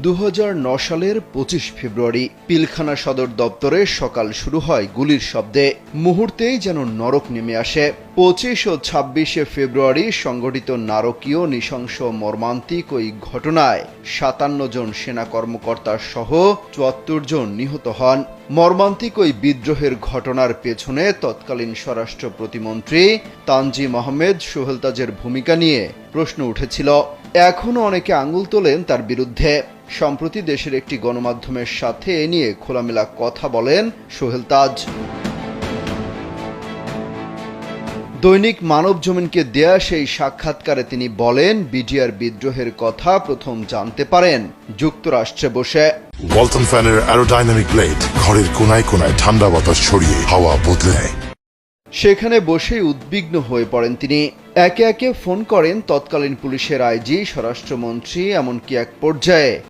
2009 সালের 25 ফেব্রুয়ারি পিলখানা সদর দপ্তরে সকাল শুরু হয় গুলির শব্দে। মুহূর্তেই যেন নরক নেমে আসে। 25 ও 26 ফেব্রুয়ারি সংঘটিত নারকীয় নৃশংস মর্মান্তিক ওই ঘটনায় 57 জন সেনা কর্মকর্তা সহ 74 জন নিহত হন। মর্মান্তিক ওই বিদ্রোহের ঘটনার পেছনে তৎকালীন স্বরাষ্ট্র প্রতিমন্ত্রী তানজিম আহমেদ সোহেল তাজের ভূমিকা নিয়ে প্রশ্ন উঠেছিল। এখনও অনেকে আঙুল তোলেন তার বিরুদ্ধে। সম্প্রতি দেশের একটি গণমাধ্যমের সাথে এ নিয়ে খোলামেলা কথা বলেন সোহেল তাজ। দৈনিক মানবজমিনকে দেয়া সেই সাক্ষাৎকারে তিনি বলেন, বিডিআর বিদ্রোহের কথা প্রথম জানতে পারেন যুক্তরাষ্ট্রে বসে। ওয়ালটন ফ্যানের অ্যারোডাইনামিক ব্লেড ঘরের কোনায় কোনায় ঠান্ডা বাতাস ছড়িয়ে হাওয়া বদলে নেয়। সেখানে বসেই উদ্বিগ্ন হয়ে পড়েন তিনি। একে একে ফোন করেন তৎকালীন পুলিশের আইজি, স্বরাষ্ট্রমন্ত্রী, এমনকি এক পর্যায়ে